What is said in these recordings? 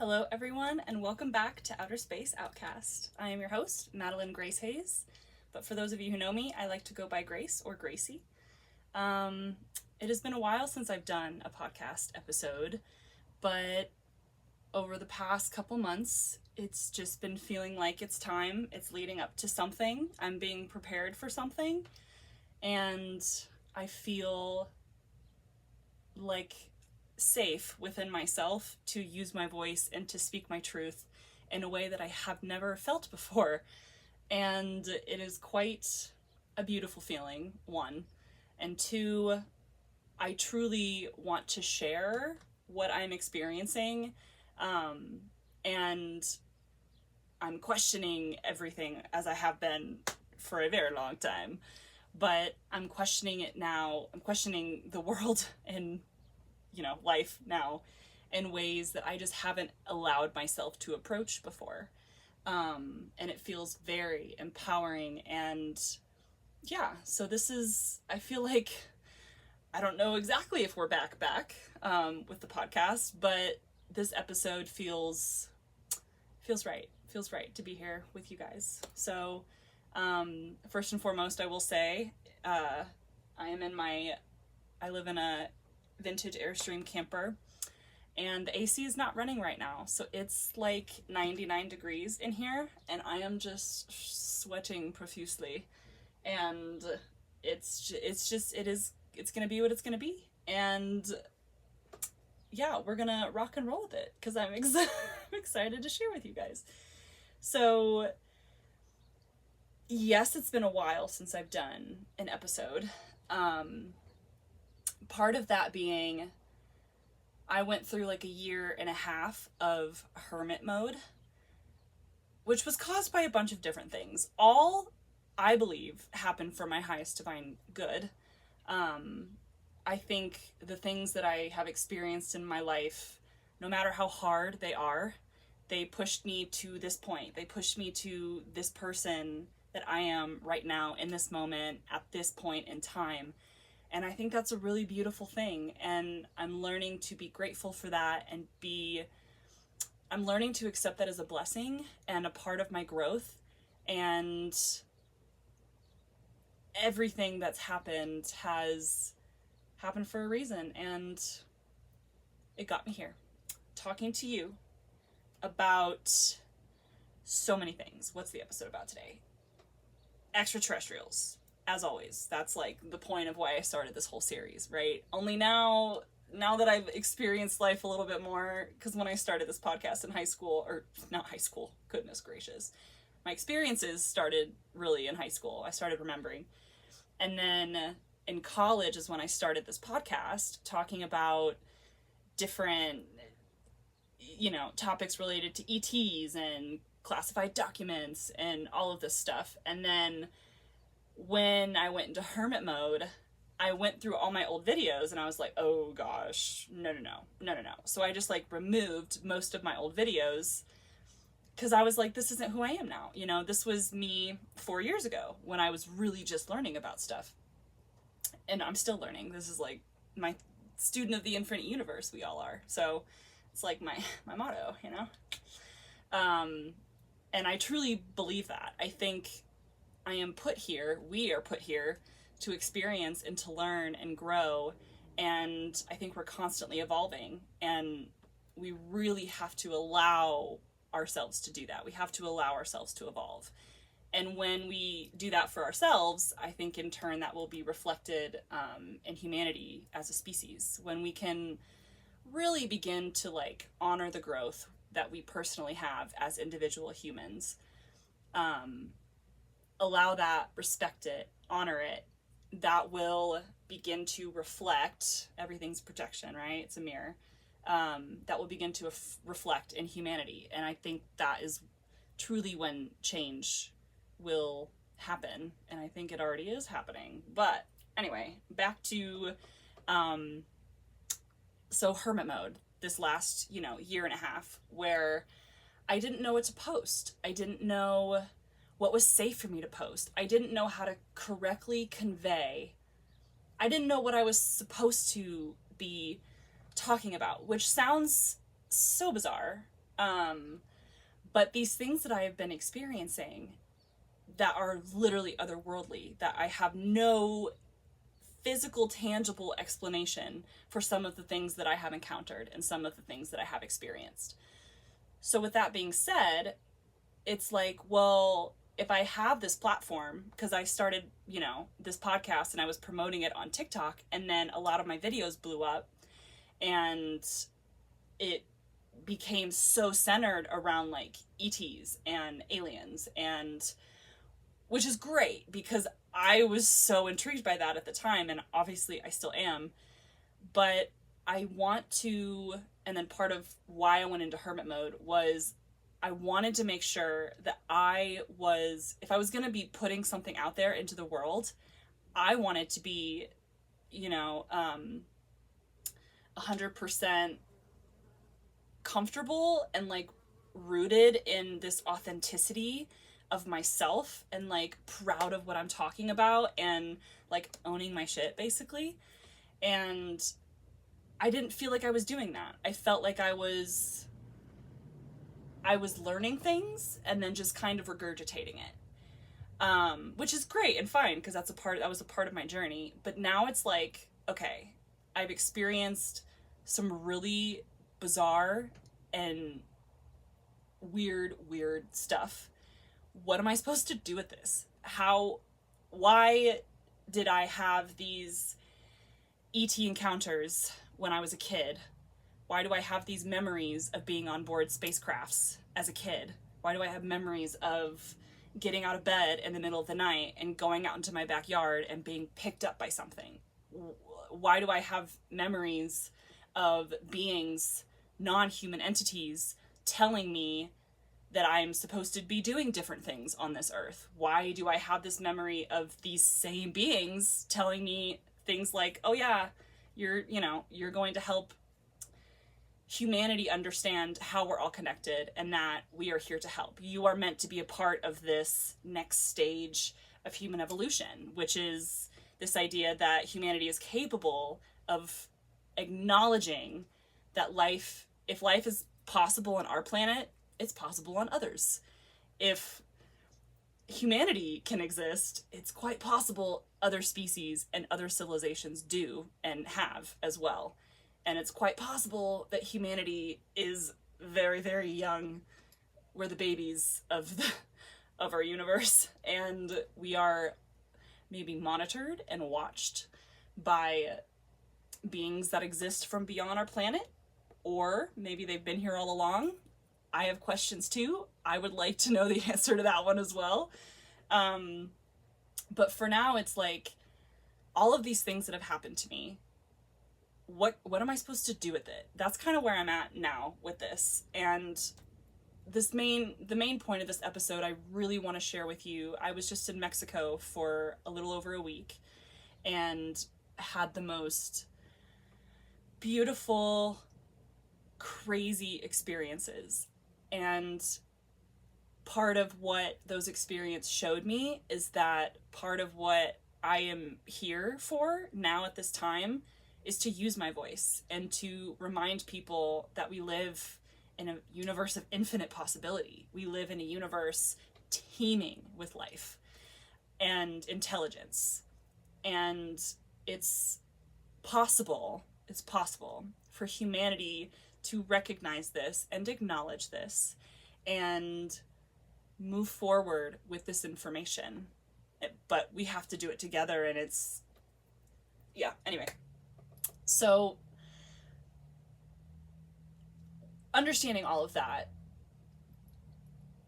Hello, everyone, and welcome back to Outer Space Outcast. I am your host, Madeline Grace Hayes, but for those of you who know me, I like to go by Grace or Gracie. It has been a while since I've done a podcast episode, but over the past couple months, it's just been feeling like it's time. It's leading up to something. I'm being prepared for something, and I feel like safe within myself to use my voice and to speak my truth in a way that I have never felt before. And it is quite a beautiful feeling, one. And two, I truly want to share what I'm experiencing. And I'm questioning everything, as I have been for a very long time. But I'm questioning it now. I'm questioning the world and life now in ways that I just haven't allowed myself to approach before. And it feels very empowering. And yeah, so I feel like, I don't know exactly if we're back with the podcast, but this episode feels right. Feels right to be here with you guys. So first and foremost, I will say, I live in a vintage Airstream camper, and the AC is not running right now, so it's like 99 degrees in here, and I am just sweating profusely, and it's gonna be what it's gonna be, and yeah, we're gonna rock and roll with it because I'm excited to share with you guys. So yes, it's been a while since I've done an episode. Part of that being, I went through like a year and a half of hermit mode, which was caused by a bunch of different things. All, I believe, happened for my highest divine good. I think the things that I have experienced in my life, no matter how hard they are, they pushed me to this point. They pushed me to this person that I am right now in this moment at this point in time. And I think that's a really beautiful thing. And I'm learning to be grateful for that and I'm learning to accept that as a blessing and a part of my growth. And everything that's happened has happened for a reason. And it got me here, talking to you about so many things. What's the episode about today? Extraterrestrials. As always, that's like the point of why I started this whole series, right? Only now that I've experienced life a little bit more, because when I started this podcast in high school, or not high school, goodness gracious, my experiences started really in high school. I started remembering. And then in college is when I started this podcast talking about different, topics related to ETs and classified documents and all of this stuff. And then when I went into hermit mode, I went through all my old videos and I was like, oh gosh, no. So I just like removed most of my old videos because I was like, this isn't who I am now. This was me 4 years ago when I was really just learning about stuff. And I'm still learning. This is like my student of the infinite universe, we all are. So it's like my motto, and I truly believe that. I think we are put here to experience and to learn and grow. And I think we're constantly evolving, and we really have to allow ourselves to do that. We have to allow ourselves to evolve. And when we do that for ourselves, I think in turn that will be reflected in humanity as a species. When we can really begin to like honor the growth that we personally have as individual humans, allow that, respect it, honor it, that will begin to reflect, everything's projection, right? It's a mirror. That will begin to reflect in humanity. And I think that is truly when change will happen. And I think it already is happening. But anyway, back to, so hermit mode, this last, year and a half, where I didn't know what to post. I didn't know what was safe for me to post. I didn't know how to correctly convey. I didn't know what I was supposed to be talking about, which sounds so bizarre. But these things that I have been experiencing that are literally otherworldly, that I have no physical, tangible explanation for some of the things that I have encountered and some of the things that I have experienced. So with that being said, it's like, well, if I have this platform, because I started, this podcast and I was promoting it on TikTok, and then a lot of my videos blew up, and it became so centered around like ETs and aliens, and which is great because I was so intrigued by that at the time, and obviously I still am. But I want to, and then part of why I went into hermit mode was I wanted to make sure that if I was going to be putting something out there into the world, I wanted to be, 100% comfortable and like rooted in this authenticity of myself, and like proud of what I'm talking about, and like owning my shit basically. And I didn't feel like I was doing that. I felt like I was learning things and then just kind of regurgitating it, which is great and fine because that was a part of my journey. But now it's like, okay, I've experienced some really bizarre and weird stuff. What am I supposed to do with this? Why did I have these ET encounters when I was a kid? Why do I have these memories of being on board spacecrafts as a kid? Why do I have memories of getting out of bed in the middle of the night and going out into my backyard and being picked up by something? Why do I have memories of beings, non-human entities, telling me that I'm supposed to be doing different things on this earth? Why do I have this memory of these same beings telling me things like, oh yeah, you're going to help humanity understand how we're all connected and that we are here to help. You are meant to be a part of this next stage of human evolution, which is this idea that humanity is capable of acknowledging that if life is possible on our planet, it's possible on others. If humanity can exist, it's quite possible other species and other civilizations do and have as well. And it's quite possible that humanity is very, very young. We're the babies of our universe, and we are maybe monitored and watched by beings that exist from beyond our planet, or maybe they've been here all along. I have questions too. I would like to know the answer to that one as well. But for now, it's like all of these things that have happened to me, what am I supposed to do with it? That's kind of where I'm at now with this. And the main point of this episode I really want to share with you, I was just in Mexico for a little over a week and had the most beautiful, crazy experiences. And part of what those experiences showed me is that part of what I am here for now at this time is to use my voice and to remind people that we live in a universe of infinite possibility. We live in a universe teeming with life and intelligence. And it's possible for humanity to recognize this and acknowledge this and move forward with this information. But we have to do it together, and anyway. So, understanding all of that,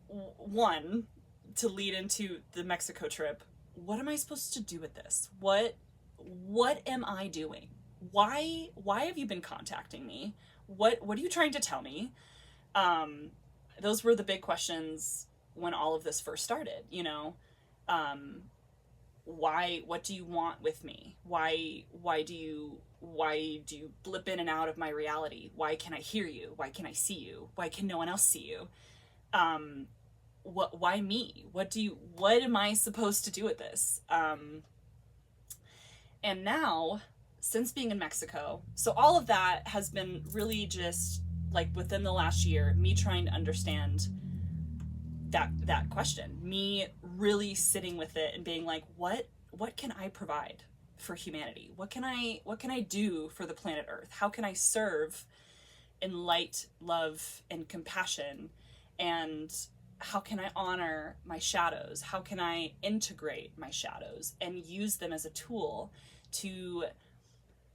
one, to lead into the Mexico trip, what am I supposed to do with this? What am I doing? Why have you been contacting me? What are you trying to tell me? Those were the big questions when all of this first started, what do you want with me? Why do you blip in and out of my reality? Why can I hear you? Why can I see you? Why can no one else see you? Why me? What am I supposed to do with this? And now, since being in Mexico, so all of that has been really just like within the last year, me trying to understand that question, me really sitting with it and being like, what can I provide for humanity? What can I do for the planet Earth? How can I serve in light, love, and compassion? And how can I honor my shadows? How can I integrate my shadows and use them as a tool to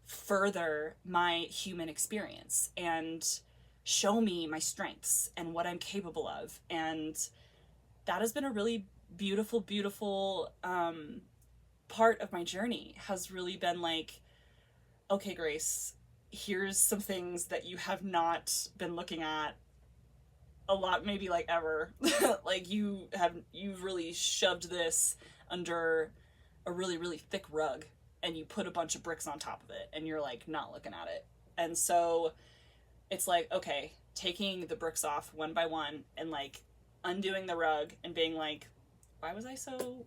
further my human experience and show me my strengths and what I'm capable of? And that has been a really beautiful, beautiful part of my journey, has really been like, okay, Grace, here's some things that you have not been looking at a lot, maybe like ever. Like you've really shoved this under a really, really thick rug, and you put a bunch of bricks on top of it, and you're like not looking at it. And so it's like, okay, taking the bricks off one by one and like undoing the rug and being like, why was I so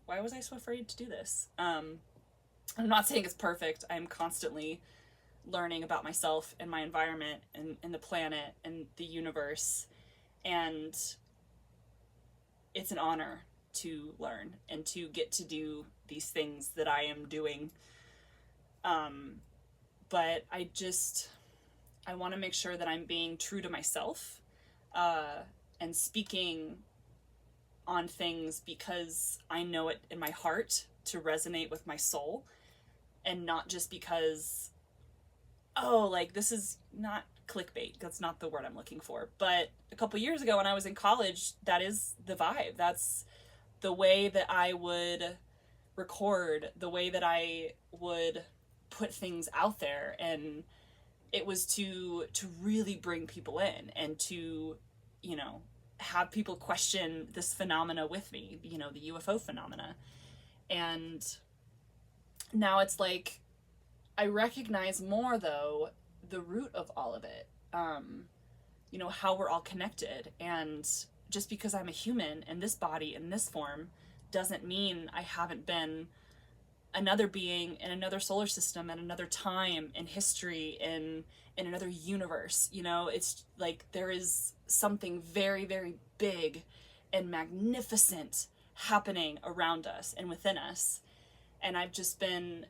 afraid to do this? I'm not saying it's perfect. I'm constantly learning about myself and my environment and the planet and the universe. And it's an honor to learn and to get to do these things that I am doing. But I want to make sure that I'm being true to myself, and speaking on things because I know it in my heart to resonate with my soul, and not just because, oh, like this is not clickbait. That's not the word I'm looking for. But a couple years ago when I was in college, that is the vibe. That's the way that I would record, the way that I would put things out there. And it was to really bring people in and to, you know, have people question this phenomena with me, you know, the UFO phenomena. And now it's like, I recognize more though the root of all of it, you know, how we're all connected. And just because I'm a human in this body, in this form, doesn't mean I haven't been another being in another solar system at another time in history, in another universe. You know, it's like there is something very, very big and magnificent happening around us and within us. And I've just been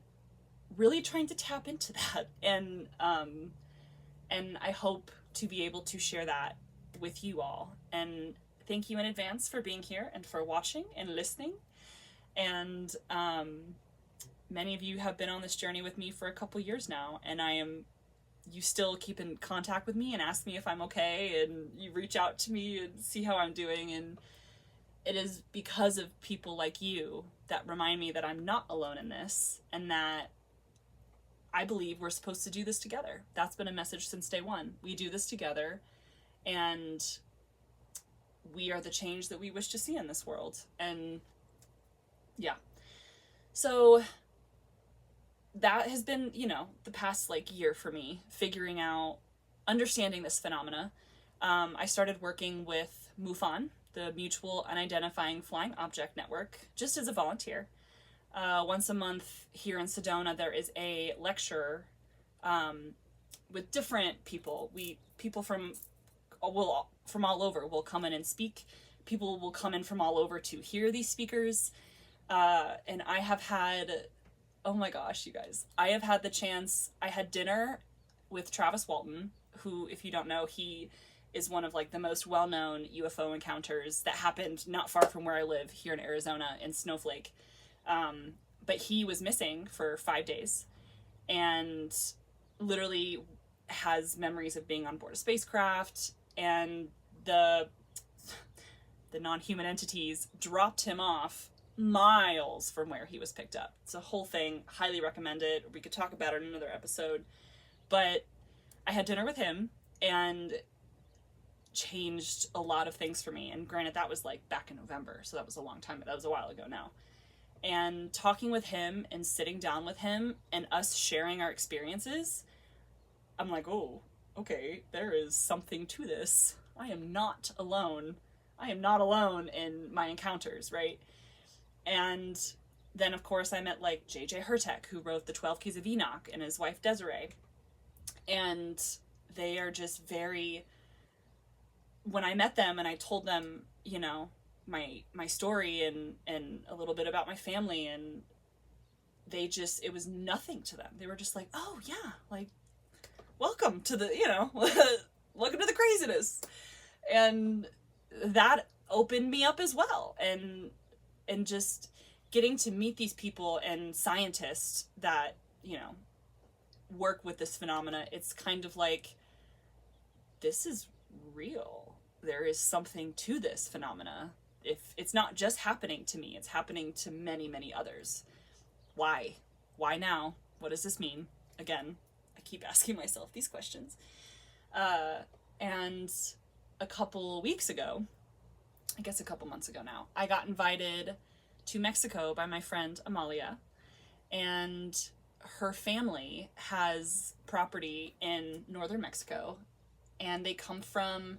really trying to tap into that, and I hope to be able to share that with you all. And thank you in advance for being here and for watching and listening. And many of you have been on this journey with me for a couple years now, and you still keep in contact with me and ask me if I'm okay, and you reach out to me and see how I'm doing. And it is because of people like you that remind me that I'm not alone in this, and that I believe we're supposed to do this together. That's been a message since day one. We do this together, and we are the change that we wish to see in this world. And yeah. So that has been, you know, the past like year for me, figuring out, understanding this phenomena. I started working with MUFON, the Mutual Unidentifying Flying Object Network, just as a volunteer. Once a month here in Sedona, there is a lecture with different people. People from all over will come in and speak. People will come in from all over to hear these speakers. And I have had, oh my gosh, you guys, I have had the chance. I had dinner with Travis Walton, who, if you don't know, he is one of like the most well-known UFO encounters that happened not far from where I live here in Arizona, in Snowflake. But he was missing for 5 days and literally has memories of being on board a spacecraft, and the non-human entities dropped him off miles from where he was picked up. It's a whole thing. Highly recommended. We could talk about it in another episode. But I had dinner with him and changed a lot of things for me. And granted, that was like back in November, so that was a long time. That was a while ago now. And talking with him and sitting down with him and us sharing our experiences, I'm like, oh, okay, there is something to this. I am not alone. I am not alone in my encounters, right? And then, of course, I met like J.J. Hertek, who wrote The 12 Keys of Enoch, and his wife Desiree. And they are just very when I met them and I told them, you know, my story and a little bit about my family, and they just, it was nothing to them. They were just like, oh yeah, like, welcome to the, you know, welcome to the craziness. And that opened me up as well. And just getting to meet these people and scientists that, you know, work with this phenomena, it's kind of like, this is real. There is something to this phenomena. If it's not just happening to me, it's happening to many, many others. Why? Why now? What does this mean? Again, I keep asking myself these questions. And a couple weeks ago, I guess a couple months ago now, I got invited to Mexico by my friend Amalia, and her family has property in northern Mexico, and they come from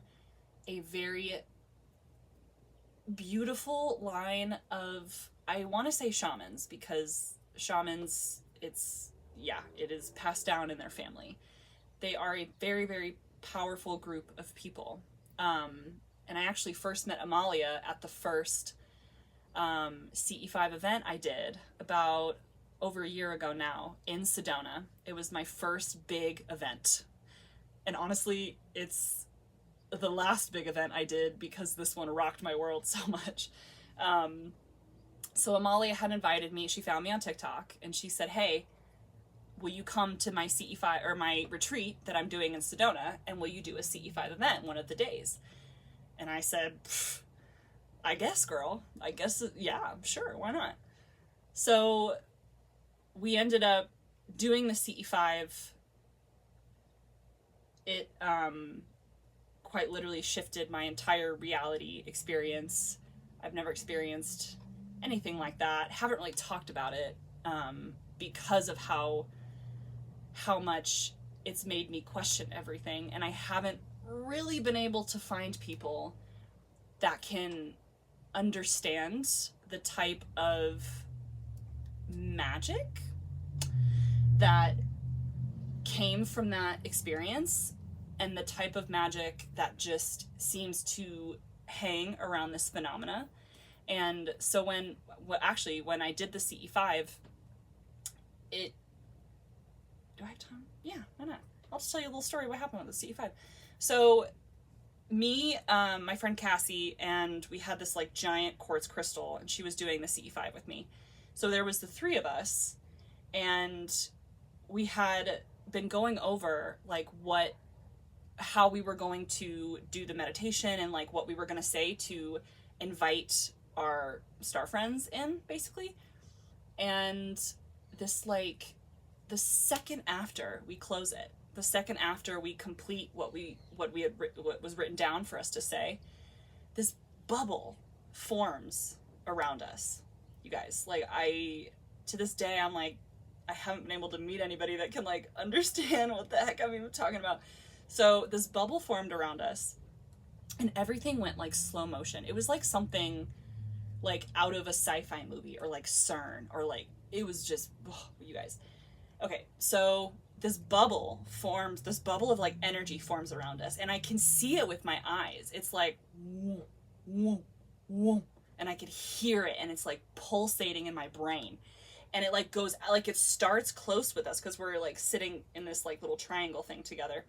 a very beautiful line of, I want to say shamans, because shamans, it's, yeah, it is passed down in their family. They are a very, very powerful group of people. And I actually first met Amalia at the first CE5 event I did about over a year ago now in Sedona. It was my first big event. And honestly, it's the last big event I did because this one rocked my world so much. So Amalia had invited me. She found me on TikTok and she said, hey, will you come to my CE5 or my retreat that I'm doing in Sedona, and will you do a CE5 event one of the days? And I said, I guess, girl. I guess, yeah, sure, why not? So we ended up doing the CE5. It quite literally shifted my entire reality experience. I've never experienced anything like that. Haven't really talked about it because of how much it's made me question everything. And I haven't really been able to find people that can understand the type of magic that came from that experience, and the type of magic that just seems to hang around this phenomena. And so when I did the CE5, do I have time? Yeah, why not? I'll just tell you a little story what happened with the CE5. So me, my friend Cassie, and we had this like giant quartz crystal, and she was doing the CE5 with me. So there was the three of us, and we had been going over like how we were going to do the meditation, and like what we were going to say to invite our star friends in, basically. And this, like, the second after we close it, the second after we complete what was written down for us to say, this bubble forms around us, you guys. Like, to this day, I'm like, I haven't been able to meet anybody that can like understand what the heck I'm even talking about. So this bubble formed around us, and everything went like slow motion. It was like something like out of a sci-fi movie, or like CERN, or like, it was just, oh, you guys. Okay, so this bubble of like energy forms around us, and I can see it with my eyes. It's like, whoa, whoa, whoa, and I could hear it, and it's like pulsating in my brain. And it like goes, like it starts close with us because we're like sitting in this like little triangle thing together.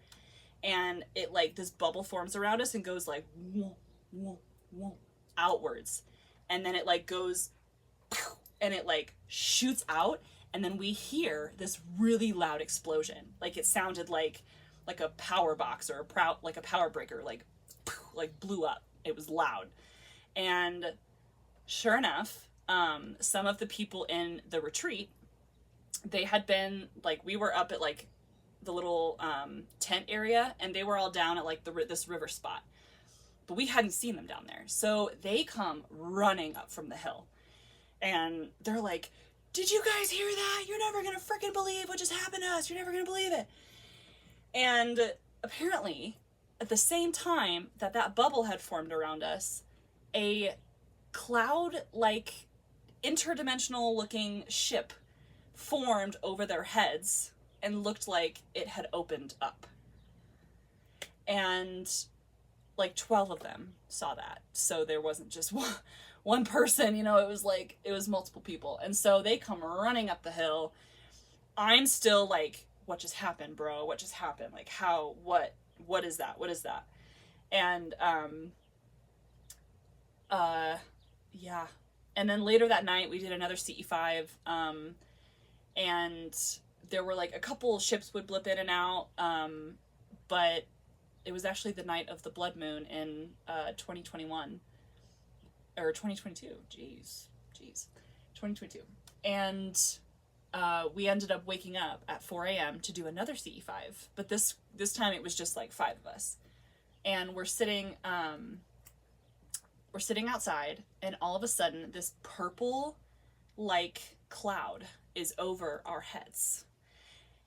And it like, this bubble forms around us and goes like, whoa, whoa, whoa, outwards. And then it like goes, and it like shoots out. And then we hear this really loud explosion. Like it sounded like a power box or like a power breaker, like blew up. It was loud. And sure enough, some of the people in the retreat, they had been like, we were up at like the little tent area, and they were all down at like this river spot, but we hadn't seen them down there. So they come running up from the hill, and they're like, did you guys hear that? You're never gonna freaking believe what just happened to us. You're never gonna believe it. And apparently at the same time that bubble had formed around us, a cloud like interdimensional looking ship formed over their heads and looked like it had opened up. And like 12 of them saw that. So there wasn't just one person, you know, it was like, it was multiple people. And so they come running up the hill. I'm still like, what just happened, bro? What just happened? Like, how, what is that? What is that? And, yeah. And then later that night, we did another CE5, and there were like a couple ships would blip in and out, but it was actually the night of the blood moon in 2021 or 2022. Jeez, 2022, and we ended up waking up at 4 a.m. to do another CE5, but this time it was just like 5 of us, and we're sitting outside, and all of a sudden this purple like cloud is over our heads,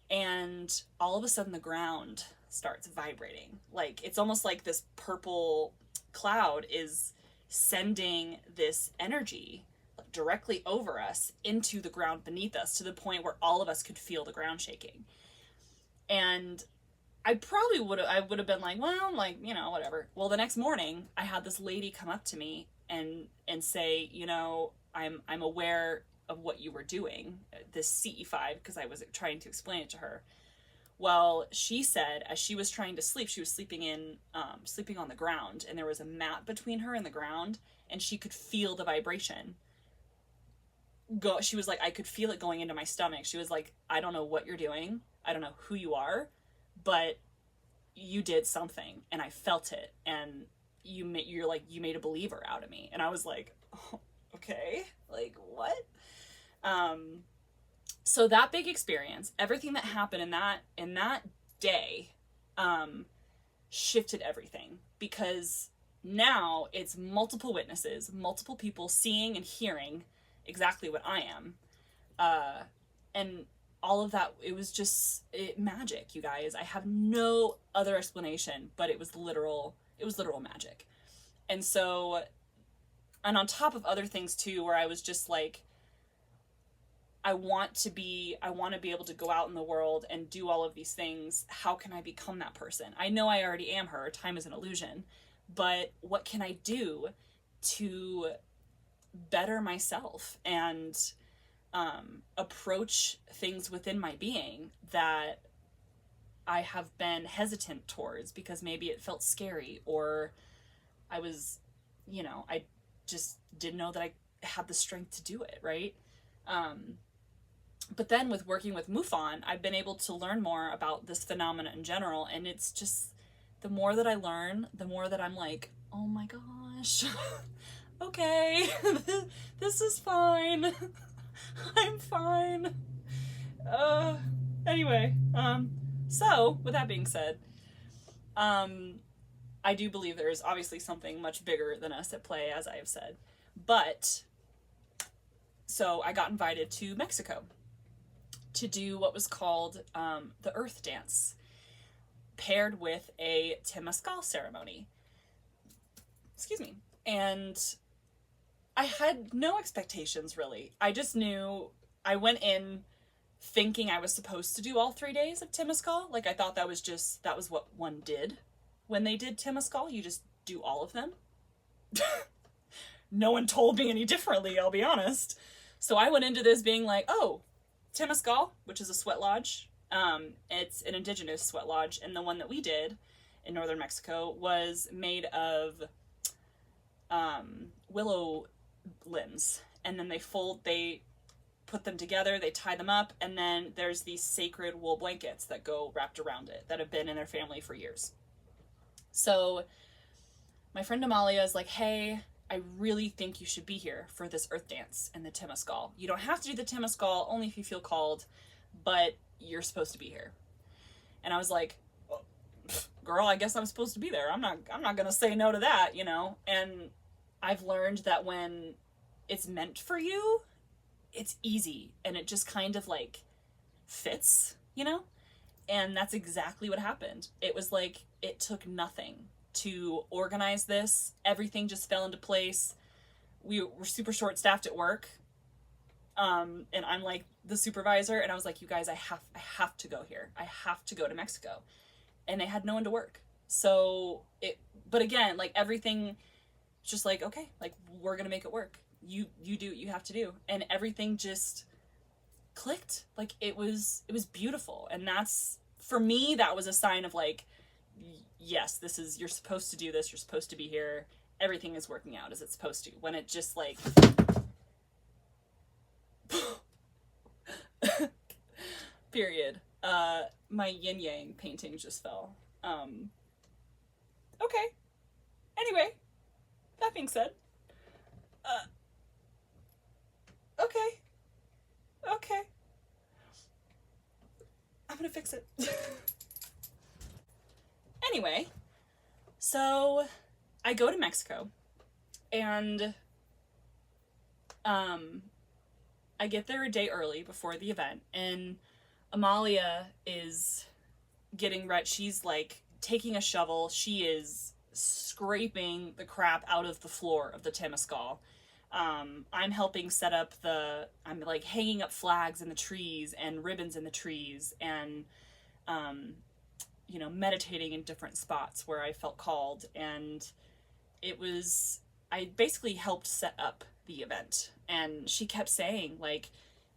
and all of a sudden the ground starts vibrating. Like, it's almost like this purple cloud is sending this energy directly over us into the ground beneath us, to the point where all of us could feel the ground shaking. And I probably would have been like, well, like, you know, whatever. Well, the next morning I had this lady come up to me and say, you know, I'm aware of what you were doing, this CE5, because I was trying to explain it to her. Well, she said, as she was trying to sleep, she was sleeping on the ground, and there was a mat between her and the ground, and she could feel the vibration go. She was like, I could feel it going into my stomach. She was like, I don't know what you're doing. I don't know who you are, but you did something, and I felt it, and you made a believer out of me. And I was like, oh, okay, like, what? So that big experience, everything that happened in that day, shifted everything, because now it's multiple witnesses, multiple people seeing and hearing exactly what I am. And all of that, it was just magic, you guys. I have no other explanation, but it was literal magic. And so, and on top of other things too, where I was just like, I want to be able to go out in the world and do all of these things. How can I become that person? I know I already am her. Time is an illusion. But what can I do to better myself and approach things within my being that I have been hesitant towards because maybe it felt scary, or I was, you know, I just didn't know that I had the strength to do it, right? But then with working with MUFON, I've been able to learn more about this phenomena in general, and it's just, the more that I learn, the more that I'm like, oh my gosh, okay, this is fine. I'm fine. Anyway, so with that being said, I do believe there is obviously something much bigger than us at play, as I have said. But so I got invited to Mexico to do what was called the Earth Dance, paired with a Temazcal ceremony. Excuse me. And I had no expectations, really. I just knew, I went in thinking I was supposed to do all 3 days of Temazcal. Like, I thought that was what one did when they did Temazcal. You just do all of them. No one told me any differently, I'll be honest. So I went into this being like, oh, Temazcal, which is a sweat lodge. It's an indigenous sweat lodge, and the one that we did in northern Mexico was made of willow limbs, and then they put them together, they tie them up, and then there's these sacred wool blankets that go wrapped around it that have been in their family for years. So my friend Amalia is like, hey, I really think you should be here for this Earth Dance and the Temazcal. You don't have to do the Temazcal, only if you feel called, but you're supposed to be here. And I was like, well, girl, I guess I'm supposed to be there. I'm not gonna say no to that, you know? And I've learned that when it's meant for you, it's easy, and it just kind of like fits, you know? And that's exactly what happened. It was like, it took nothing to organize this. Everything just fell into place. We were super short-staffed at work, and I'm like the supervisor, and I was like, you guys, I have to go here. I have to go to Mexico. And they had no one to work. So but again, like everything, just like, okay, like we're gonna make it work. You do what you have to do, and everything just clicked. Like it was beautiful, and that's, for me, that was a sign of like, yes, this is, you're supposed to do this. You're supposed to be here. Everything is working out as it's supposed to. When it just like, period. My yin yang painting just fell. Okay. Anyway, that being said, okay, okay, I'm gonna fix it. Anyway, so I go to Mexico, and I get there a day early before the event, and Amalia is getting ready. She's like taking a shovel. She is scraping the crap out of the floor of the Temazcal. I'm helping set up I'm like hanging up flags in the trees and ribbons in the trees, and meditating in different spots where I felt called. And I basically helped set up the event. And she kept saying, like,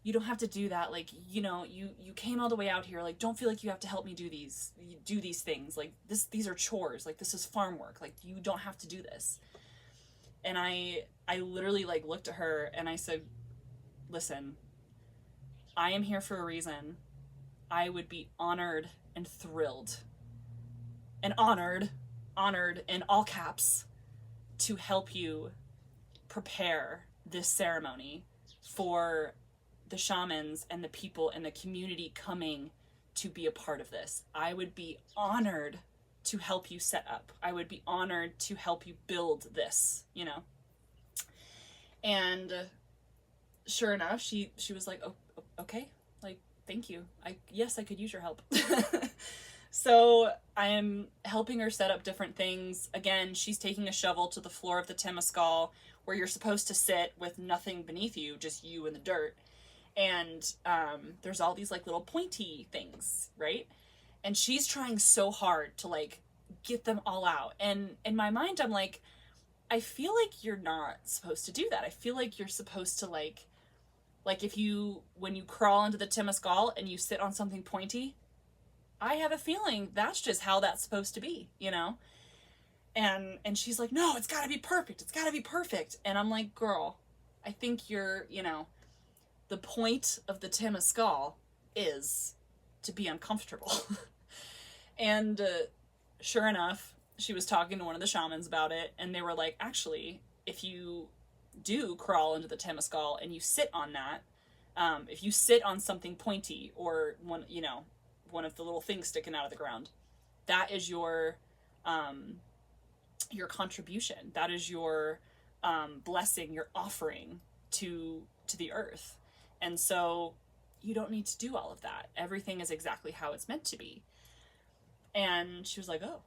you don't have to do that. Like, you came all the way out here. Like, don't feel like you have to help me do these things. Like, these are chores. Like, this is farm work. Like, you don't have to do this. And I literally like looked at her and I said, listen, I am here for a reason. I would be honored and thrilled and honored in all caps, to help you prepare this ceremony for the shamans and the people and the community coming to be a part of this. I would be honored to help you set up. I would be honored to help you build this, And sure enough, she was like, oh, okay, like, thank you. Yes, I could use your help. So I am helping her set up different things. Again, she's taking a shovel to the floor of the Temazcal, where you're supposed to sit with nothing beneath you, just you and the dirt. And there's all these like little pointy things, right? And she's trying so hard to like get them all out. And in my mind, I'm like, I feel like you're not supposed to do that. I feel like you're supposed to like when you crawl into the Temazcal and you sit on something pointy, I have a feeling that's just how that's supposed to be, And she's like, no, it's gotta be perfect. It's gotta be perfect. And I'm like, girl, I think you're, the point of the Temazcal is to be uncomfortable. And sure enough, she was talking to one of the shamans about it, and they were like, actually, if you do crawl into the Temazcal and you sit on that, if you sit on something pointy or one of the little things sticking out of the ground, that is your contribution. That is your blessing, your offering to the earth. And so you don't need to do all of that. Everything is exactly how it's meant to be. And she was like, oh,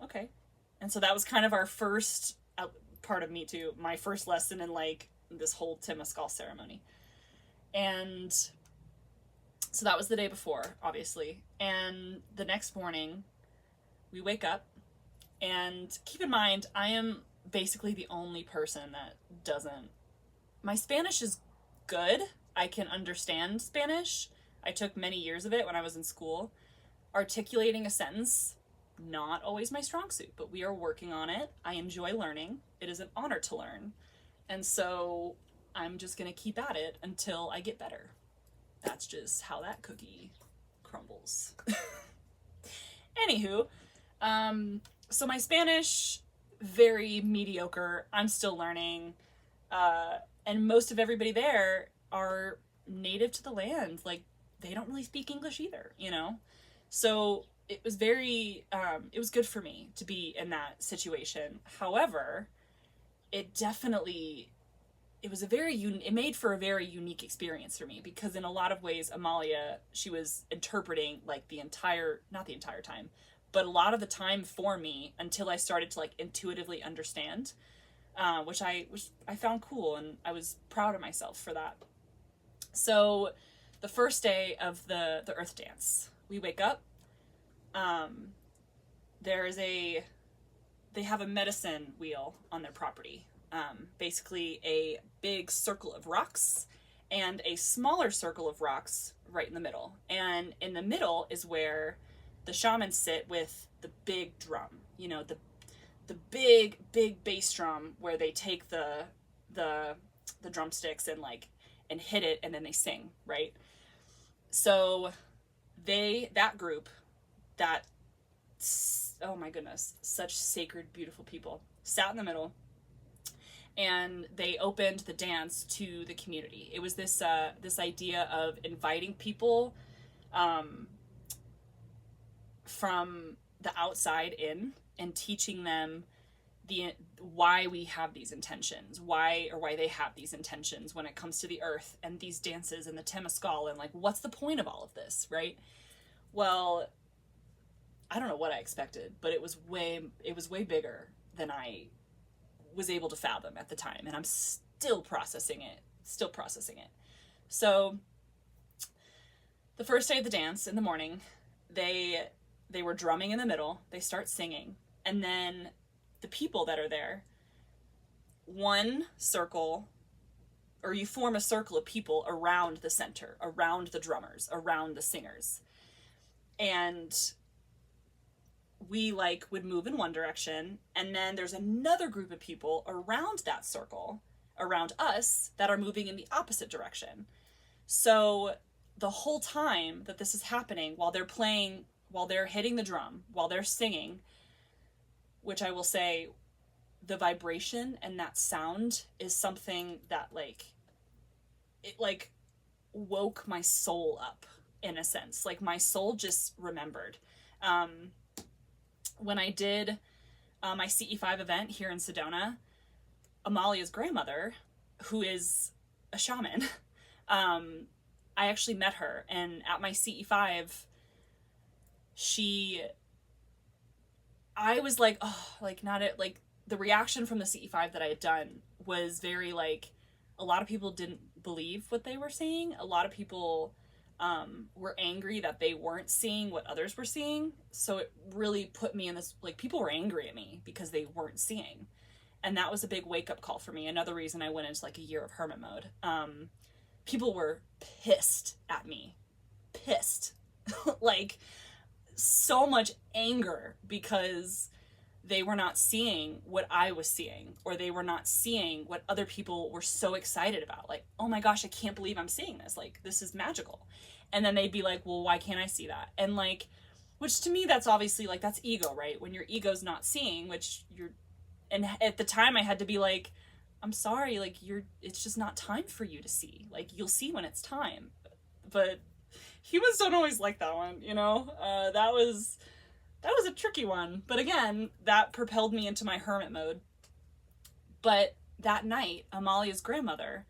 okay. And so that was kind of our first, part of me too, my first lesson in like this whole Temazcal ceremony. And so that was the day before, obviously. And the next morning we wake up, and keep in mind, I am basically the only person that doesn't, my Spanish is good. I can understand Spanish. I took many years of it when I was in school. Articulating a sentence, not always my strong suit, but we are working on it. I enjoy learning. It is an honor to learn. And so I'm just going to keep at it until I get better. That's just how that cookie crumbles. Anywho, so my Spanish, very mediocre. I'm still learning. And most of everybody there are native to the land. Like, they don't really speak English either, So it was it was good for me to be in that situation. However, it made for a very unique experience for me, because in a lot of ways, Amalia, she was interpreting like not the entire time, but a lot of the time for me, until I started to like intuitively understand, which I found cool, and I was proud of myself for that. So the first day of the Earth Dance, we wake up, they have a medicine wheel on their property. Basically a big circle of rocks and a smaller circle of rocks right in the middle. And in the middle is where the shamans sit with the big drum, the big bass drum where they take the drumsticks and hit it, and then they sing, right? So that group, that, oh my goodness, such sacred, beautiful people, sat in the middle, and they opened the dance to the community. It was this idea of inviting people from the outside in, and teaching them why we have these intentions, why they have these intentions when it comes to the earth and these dances and the Temazcal, and like, what's the point of all of this, right? Well, I don't know what I expected, but it was way bigger than I was able to fathom at the time, and I'm still processing it. So the first day of the dance, in the morning, they were drumming in the middle, they start singing, and then the people that are there, one circle, or you form a circle of people around the center, around the drummers, around the singers. And we would move in one direction, and then there's another group of people around that circle, around us, that are moving in the opposite direction. So the whole time that this is happening, while they're playing, while they're hitting the drum, while they're singing, which I will say, the vibration and that sound is something that it woke my soul up, in a sense. Like, my soul just remembered. When I did my CE5 event here in Sedona, Amalia's grandmother, who is a shaman, I actually met her, and at my CE5, I was like, oh, not it, the reaction from the CE5 that I had done was very a lot of people didn't believe what they were seeing. A lot of people were angry that they weren't seeing what others were seeing. So it really put me in this, people were angry at me because they weren't seeing. And that was a big wake-up call for me. Another reason I went into a year of hermit mode. People were pissed at me. Pissed. So much anger because they were not seeing what I was seeing, or they were not seeing what other people were so excited about. Oh my gosh, I can't believe I'm seeing this. This is magical. And then they'd be like, well, why can't I see that? And which to me, that's obviously that's ego, right? When your ego's not seeing, and at the time I had to be I'm sorry, it's just not time for you to see. You'll see when it's time. But humans don't always like that one, that was a tricky one. But again, that propelled me into my hermit mode. But that night, Amalia's grandmother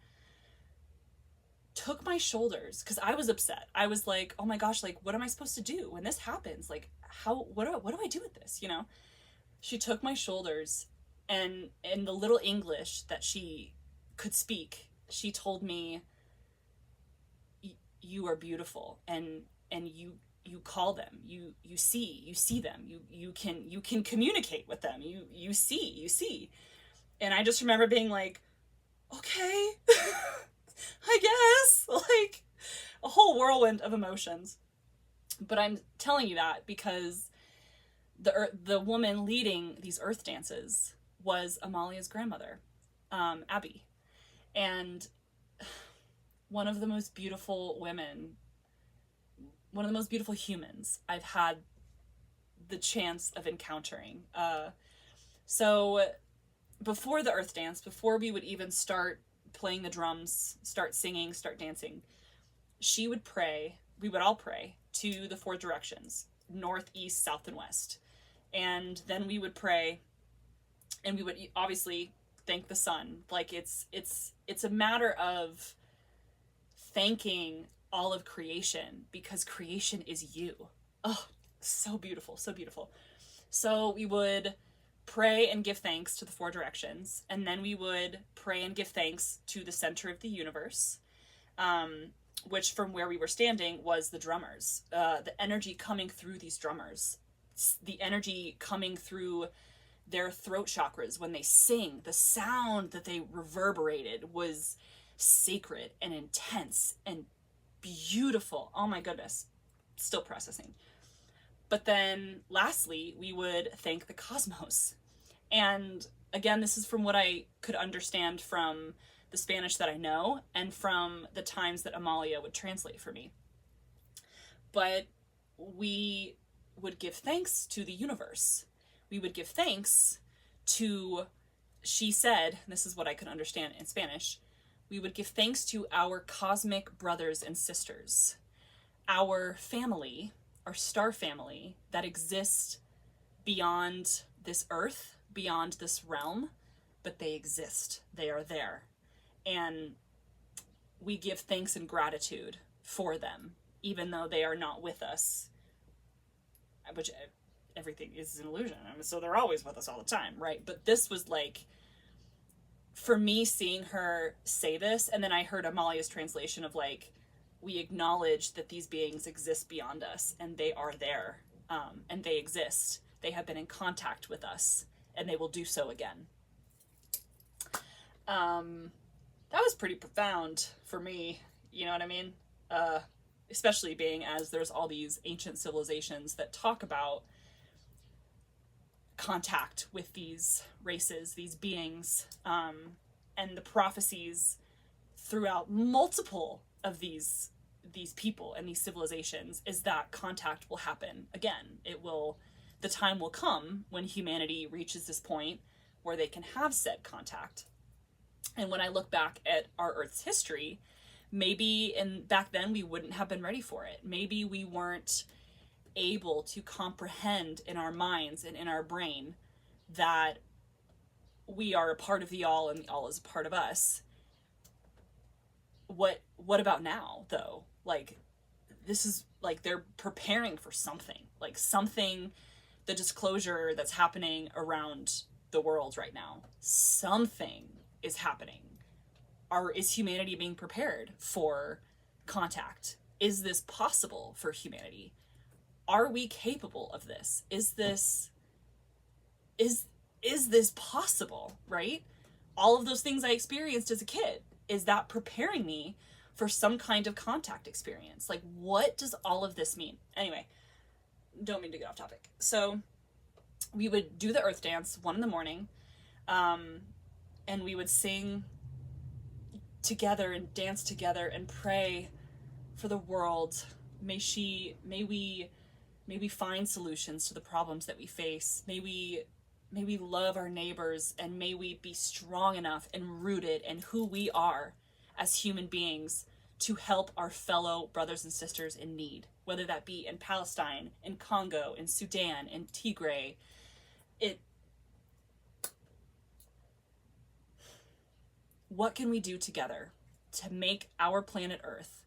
took my shoulders, because I was upset. I was like, oh my gosh, what am I supposed to do when this happens? What do I do with this, She took my shoulders, and in the little English that she could speak, she told me, you are beautiful, and you call them, you see them, you can communicate with them, you see. And I just remember being okay, I guess, a whole whirlwind of emotions. But I'm telling you that because the woman leading these earth dances was Amalia's grandmother, Abby, and one of the most beautiful women, one of the most beautiful humans I've had the chance of encountering. So before the earth dance, before we would even start playing the drums, start singing, start dancing, she would pray, we would all pray to the four directions, north, east, south, and west. And then we would pray, and we would obviously thank the sun. It's a matter of thanking all of creation, because creation is you. Oh, so beautiful, so beautiful. So we would pray and give thanks to the four directions, and then we would pray and give thanks to the center of the universe, which from where we were standing was the drummers. The energy coming through these drummers the energy coming through their throat chakras when they sing, the sound that they reverberated was sacred and intense and beautiful. Oh my goodness. Still processing. But then lastly, we would thank the cosmos. And again, this is from what I could understand from the Spanish that I know and from the times that Amalia would translate for me. But we would give thanks to the universe. We would give thanks to, she said, and this is what I could understand in Spanish, we would give thanks to our cosmic brothers and sisters, our family, our star family that exists beyond this earth, beyond this realm, but they exist. They are there. And we give thanks and gratitude for them, even though they are not with us, which everything is an illusion. I mean, so they're always with us all the time, right? But this was like, for me, seeing her say this, and then I heard Amalia's translation of like, we acknowledge that these beings exist beyond us, and they are there, and they exist. They have been in contact with us, and they will do so again. That was pretty profound for me, you know what I mean? Especially being as there's all these ancient civilizations that talk about contact with these races, these beings, and the prophecies throughout multiple of these people and these civilizations is that contact will happen again. The time will come when humanity reaches this point where they can have said contact. And when I look back at our Earth's history, maybe back then we wouldn't have been ready for it. Maybe we weren't able to comprehend in our minds and in our brain that we are a part of the all and the all is a part of us. What about now, though? Like, this is like they're preparing for something, like something, the disclosure that's happening around the world right now. Something is happening. Is humanity being prepared for contact? Is this possible for humanity? Are we capable of this? Is this possible, right? All of those things I experienced as a kid, is that preparing me for some kind of contact experience? Like, what does all of this mean? Anyway, don't mean to get off topic. So we would do the earth dance 1 a.m, and we would sing together and dance together and pray for the world. May we find solutions to the problems that we face. May we love our neighbors, and may we be strong enough and rooted in who we are as human beings to help our fellow brothers and sisters in need, whether that be in Palestine, in Congo, in Sudan, in Tigray. What can we do together to make our planet Earth?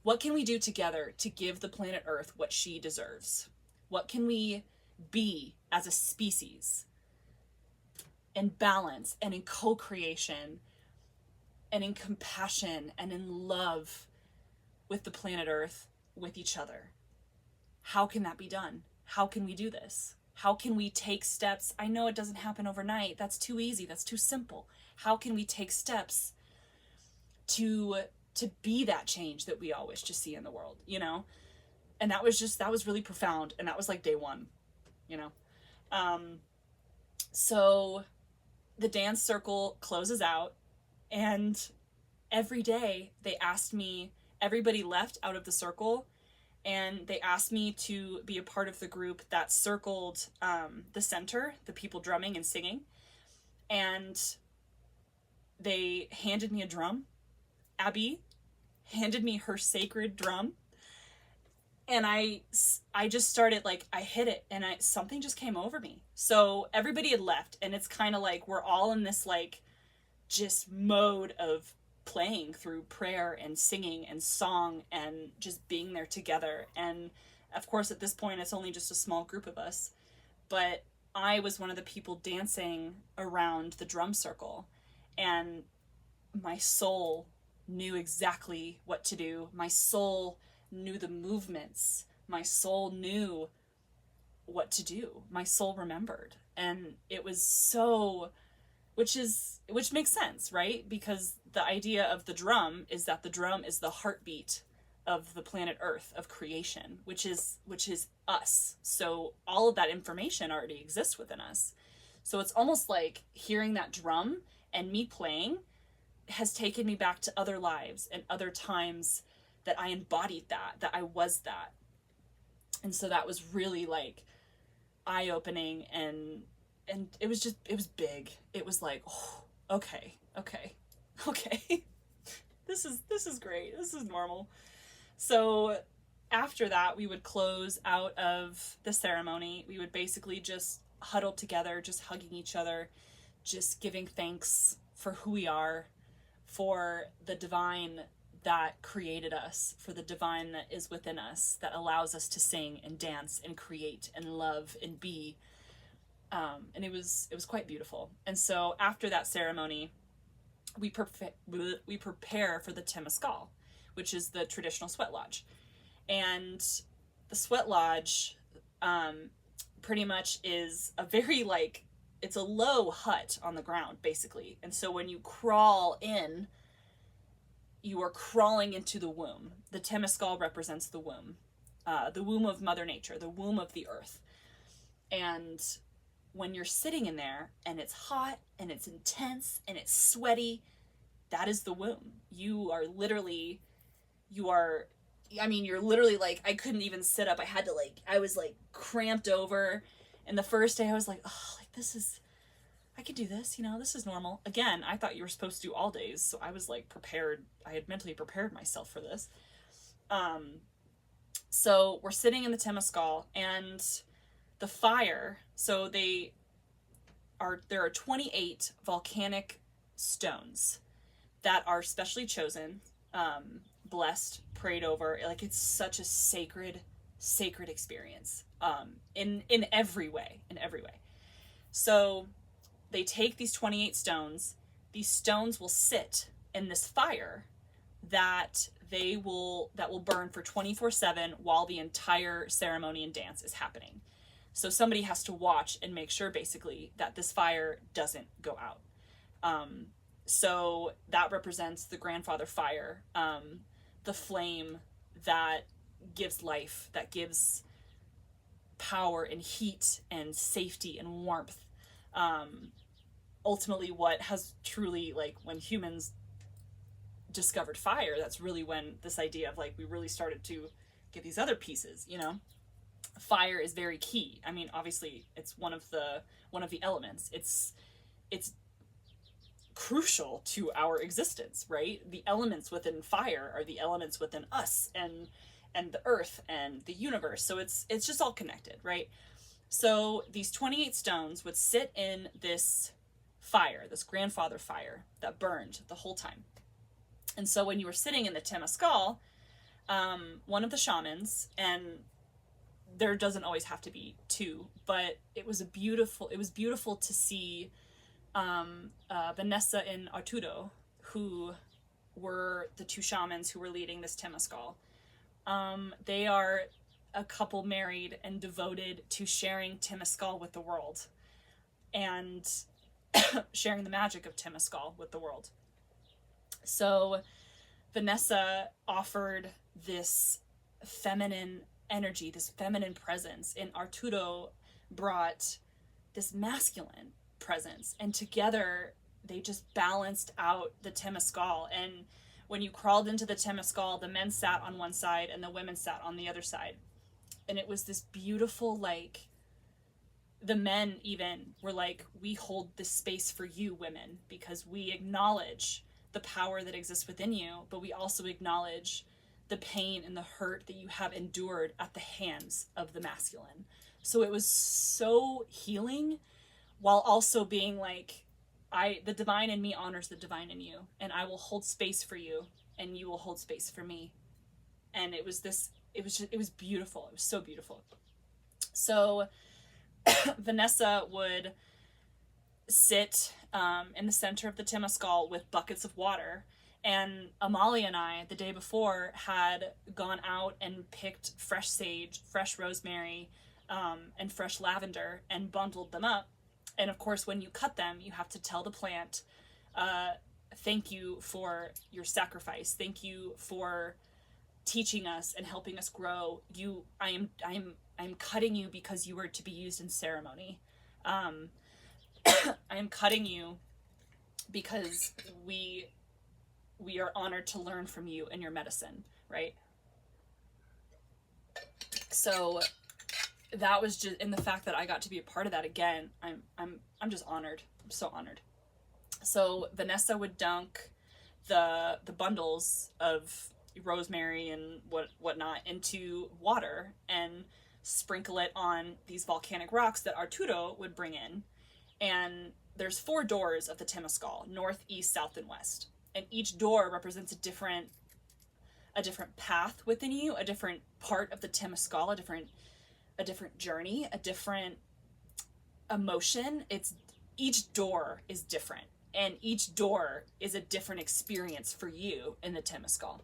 What can we do together to give the planet Earth what she deserves? What can we be as a species in balance and in co-creation and in compassion and in love with the planet Earth, with each other? How can that be done? How can we do this? How can we take steps? I know it doesn't happen overnight. That's too easy. That's too simple. How can we take steps to be that change that we all wish to see in the world, you know? And that was really profound. And that was like day one, you know? So the dance circle closes out, and every day they asked me, everybody left out of the circle, and they asked me to be a part of the group that circled the center, the people drumming and singing. And they handed me a drum. Abby handed me her sacred drum. And I just started, like, I hit it, and something just came over me. So everybody had left, and it's kind of like we're all in this, like, just mode of playing through prayer and singing and song and just being there together. And of course, at this point, it's only just a small group of us. But I was one of the people dancing around the drum circle, and my soul knew exactly what to do. My soul knew the movements. My soul knew what to do. My soul remembered. And it was so, which makes sense, right? Because the idea of the drum is that the drum is the heartbeat of the planet Earth, of creation, which is us. So all of that information already exists within us. So it's almost like hearing that drum and me playing has taken me back to other lives and other times that I embodied that I was that. And so that was really like eye-opening, and it was big. It was like, oh, okay. This is great. This is normal. So after that, we would close out of the ceremony. We would basically just huddle together, just hugging each other, just giving thanks for who we are, for the divine that created us, for the divine that is within us, that allows us to sing and dance and create and love and be. And it was quite beautiful. And so after that ceremony, we prepare for the Temazcal, which is the traditional sweat lodge. And the sweat lodge pretty much is a very like, it's a low hut on the ground, basically. And so when you crawl in, you are crawling into the womb. The Temazcal represents the womb of Mother Nature, the womb of the earth. And when you're sitting in there and it's hot and it's intense and it's sweaty, that is the womb. You're literally like, I couldn't even sit up. I was like cramped over. And the first day I was like, oh, like I could do this, this is normal. Again, I thought you were supposed to do all days. So I was like prepared. I had mentally prepared myself for this. So we're sitting in the Temazcal and the fire. So there are 28 volcanic stones that are specially chosen, blessed, prayed over. Like, it's such a sacred experience, in every way. So they take these 28 stones. These stones will sit in this fire that will burn for 24/7 while the entire ceremony and dance is happening. So somebody has to watch and make sure, basically, that this fire doesn't go out. So that represents the grandfather fire, the flame that gives life, that gives power and heat and safety and warmth. Ultimately, what has truly, like, when humans discovered fire, that's really when this idea of, like, we really started to get these other pieces, Fire is very key. I mean, obviously, it's one of the elements. It's crucial to our existence, right? The elements within fire are the elements within us and the earth and the universe. So it's just all connected, right? So these 28 stones would sit in this fire, this grandfather fire that burned the whole time. And so when you were sitting in the Temazcal, one of the shamans, and there doesn't always have to be two, but it was beautiful to see Vanessa and Arturo, who were the two shamans who were leading this Temazcal. They are a couple married and devoted to sharing Temazcal with the world and sharing the magic of Temazcal with the world. So Vanessa offered this feminine energy, this feminine presence, and Arturo brought this masculine presence, and together they just balanced out the Temazcal. And when you crawled into the Temazcal, the men sat on one side and the women sat on the other side, and it was this beautiful, like, the men even were like, we hold this space for you women because we acknowledge the power that exists within you, but we also acknowledge the pain and the hurt that you have endured at the hands of the masculine. So it was so healing, while also being like, the divine in me honors the divine in you, and I will hold space for you, and you will hold space for me. And it was beautiful. It was so beautiful. So Vanessa would sit in the center of the Temazcal with buckets of water. And Amalia and I, the day before, had gone out and picked fresh sage, fresh rosemary, and fresh lavender and bundled them up. And of course, when you cut them, you have to tell the plant, thank you for your sacrifice. Thank you for teaching us and helping us grow. I'm cutting you because you were to be used in ceremony. I am cutting you because we are honored to learn from you and your medicine, right? So that was just, and the fact that I got to be a part of that again, I'm just honored. I'm so honored. So Vanessa would dunk the bundles of rosemary and whatnot into water and sprinkle it on these volcanic rocks that Arturo would bring in. And there's 4 doors of the Temazcal: north, east, south, and west. And each door represents a different path within you, a different part of the Temazcal, a different journey, a different emotion. Each door is different, and each door is a different experience for you in the Temazcal.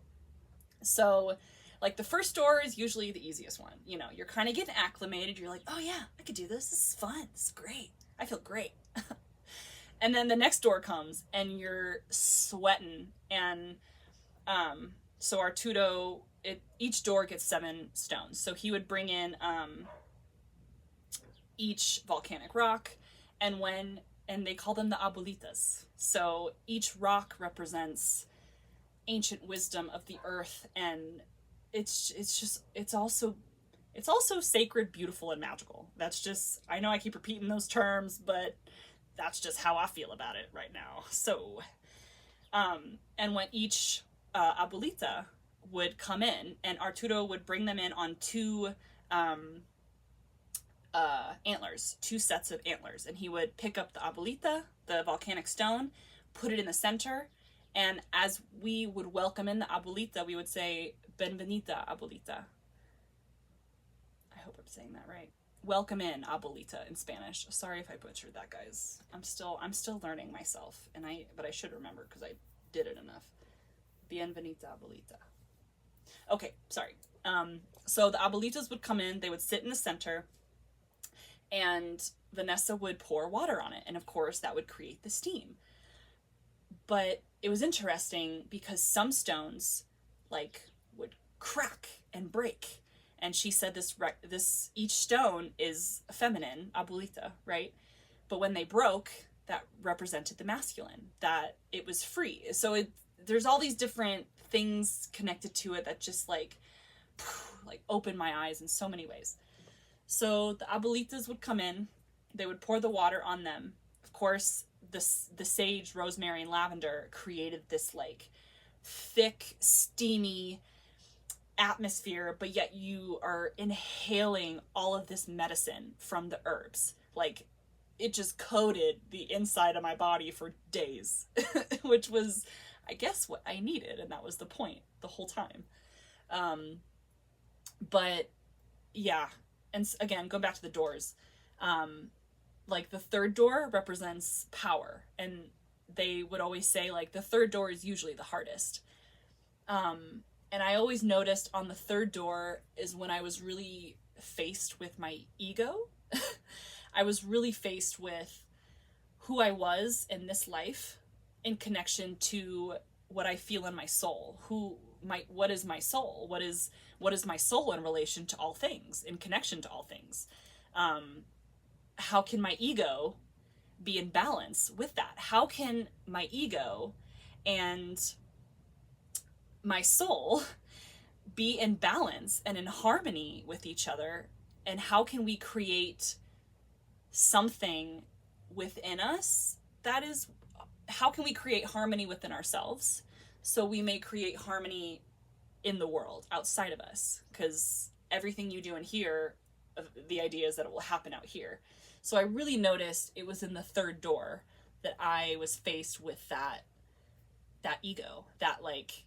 So, like, the first door is usually the easiest one. You know, you're kind of getting acclimated. You're like, oh yeah, I could do this. This is fun. This is great. I feel great. And then the next door comes and you're sweating. And so Arturo, each door gets 7 stones. So he would bring in each volcanic rock, and they call them the abuelitas. So each rock represents ancient wisdom of the earth, and it's also sacred, beautiful, and magical. That's just, I know I keep repeating those terms, but that's just how I feel about it right now. So, and when each abuelita would come in, and Arturo would bring them in on 2 antlers, 2 sets of antlers, and he would pick up the abuelita, the volcanic stone, put it in the center, and as we would welcome in the abuelita, we would say, "Benvenida, abuelita." I hope I'm saying that right. Welcome in, abuelita, in Spanish. Sorry if I butchered that, guys. I'm still learning myself, but I should remember because I did it enough. Bienvenida, abuelita. Okay, sorry. So the abuelitas would come in, they would sit in the center, and Vanessa would pour water on it, and of course that would create the steam. But it was interesting because some stones, like, would crack and break. And she said this each stone is feminine, abuelita, right? But when they broke, that represented the masculine, that it was free. So there's all these different things connected to it that just like opened my eyes in so many ways. So the abuelitas would come in, they would pour the water on them. Of course, the sage, rosemary, and lavender created this like thick, steamy atmosphere, but yet you are inhaling all of this medicine from the herbs. Like, it just coated the inside of my body for days, which was, I guess, what I needed, and that was the point the whole time. But yeah, and again, going back to the doors, like the 3rd door represents power, and they would always say like the 3rd door is usually the hardest. And I always noticed on the 3rd door is when I was really faced with my ego. I was really faced with who I was in this life in connection to what I feel in my soul. What is my soul? What is my soul in relation to all things, in connection to all things? How can my ego be in balance with that? How can my ego and my soul be in balance and in harmony with each other? And how can we create something within us how can we create harmony within ourselves so we may create harmony in the world outside of us? Because everything you do in here, the idea is that it will happen out here. So I really noticed it was in the 3rd door that I was faced with that ego, that like,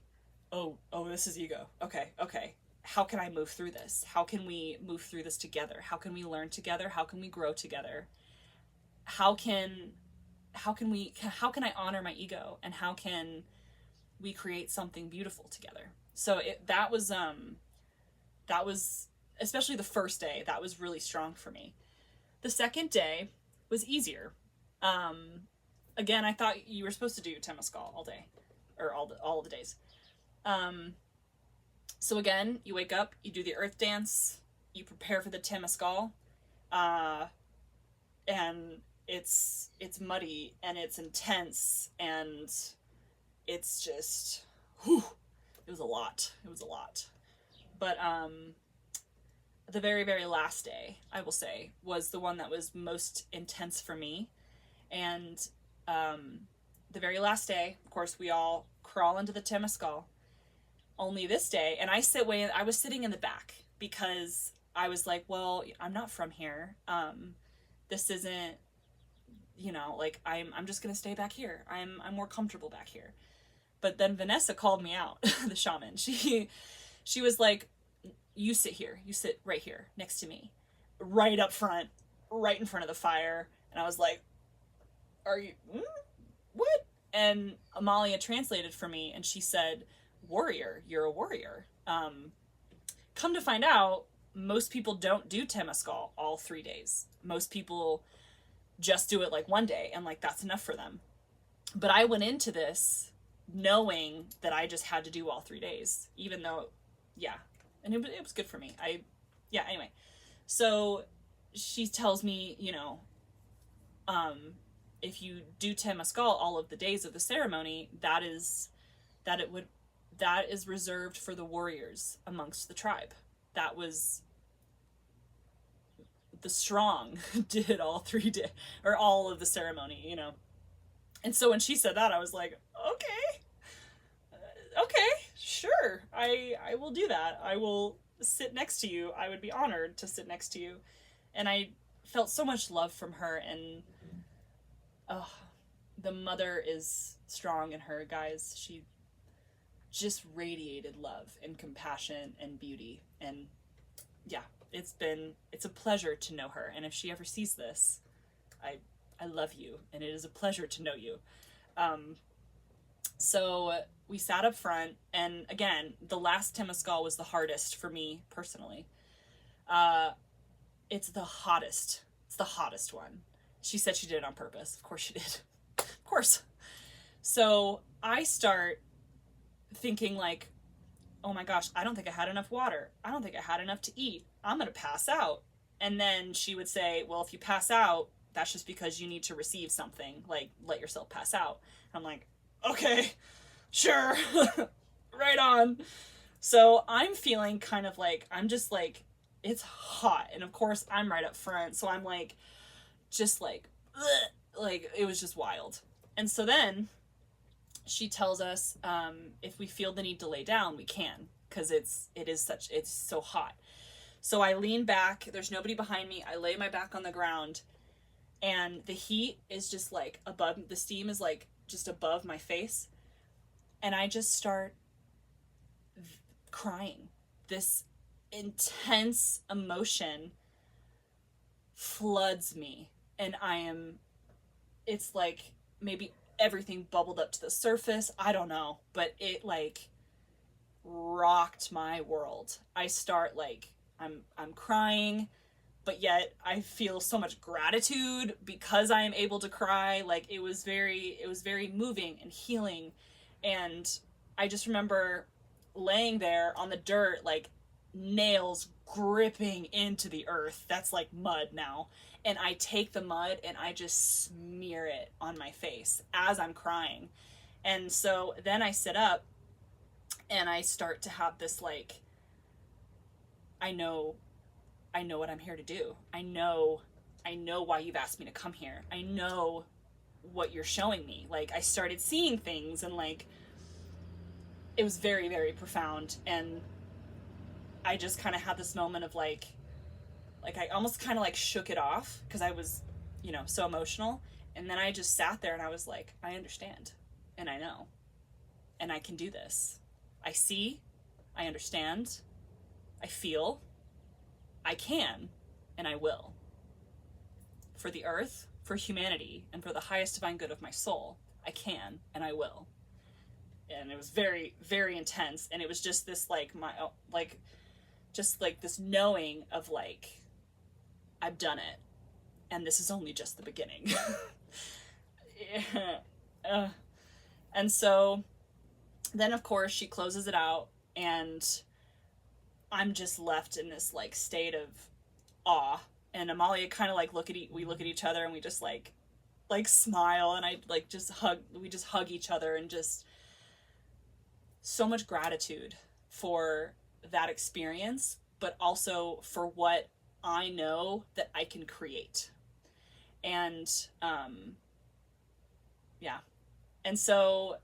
oh, this is ego. Okay. How can I move through this? How can we move through this together? How can we learn together? How can we grow together? How can I honor my ego, and how can we create something beautiful together? So that was especially the first day, that was really strong for me. The second day was easier. Again, I thought you were supposed to do Temazcal all day, or all the days. So again, you wake up, you do the earth dance, you prepare for the Temazcal, and it's muddy and it's intense and it's just, whew, it was a lot. It was a lot. But the very, very last day, I will say, was the one that was most intense for me. And the very last day, of course, we all crawl into the Temazcal. Only this day, and I was sitting in the back because I was like, well, I'm not from here. This isn't, like, I'm just gonna stay back here. I'm more comfortable back here. But then Vanessa called me out, the shaman. She was like, you sit here. You sit right here next to me, right up front, right in front of the fire. And I was like, are you, what? And Amalia translated for me, and she said, warrior, you're a warrior. Come to find out, most people don't do Temazcal all 3 days. Most people just do it like one day, and like that's enough for them. But I went into this knowing that I just had to do all 3 days, even though, yeah, and it was good for me. Anyway, so she tells me, if you do Temazcal all of the days of the ceremony, that is reserved for the warriors amongst the tribe. That was the strong did all 3 days, or all of the ceremony, And so when she said that, I was like, okay, sure. I will do that. I will sit next to you. I would be honored to sit next to you. And I felt so much love from her, and the mother is strong in her, guys. She just radiated love and compassion and beauty. And yeah, it's a pleasure to know her. And if she ever sees this, I love you, and it is a pleasure to know you. So we sat up front, and again, the last Temazcal was the hardest for me personally. It's the hottest one. She said she did it on purpose. Of course she did. Of course. So I start thinking like, oh my gosh, I don't think I had enough water. I don't think I had enough to eat. I'm going to pass out. And then she would say, well, if you pass out, that's just because you need to receive something. Like, let yourself pass out. I'm like, okay, sure. Right on. So I'm feeling kind of like, I'm just like, it's hot. And of course I'm right up front. So I'm like, just like, ugh, like it was just wild. And so then she tells us, if we feel the need to lay down, we can, because it's so hot. So I lean back, there's nobody behind me. I lay my back on the ground, and the heat is just like above, the steam is like just above my face. And I just start crying. This intense emotion floods me, and it's like maybe everything bubbled up to the surface. I don't know, but it like rocked my world. I start like, I'm crying, but yet I feel so much gratitude because I am able to cry. Like it was very moving and healing. And I just remember laying there on the dirt, like nails gripping into the earth. That's like mud now. And I take the mud and I just smear it on my face as I'm crying. And so then I sit up and I start to have this like, I know what I'm here to do. I know why you've asked me to come here. I know what you're showing me. Like I started seeing things, and like it was very, very profound. And I just kind of had this moment of like I almost kind of like shook it off because I was, so emotional. And then I just sat there and I was like, I understand, and I know, and I can do this. I see, I understand, I feel, I can, and I will. For the earth, for humanity, and for the highest divine good of my soul, I can, and I will. And it was very, very intense. And it was just this just like this knowing of like, I've done it, and this is only just the beginning. Yeah. And so then of course she closes it out, and I'm just left in this like state of awe. And Amalia kind of like we look at each other, and we just like smile, and I like we just hug each other, and just so much gratitude for that experience, but also for what I know that I can create. And yeah. And so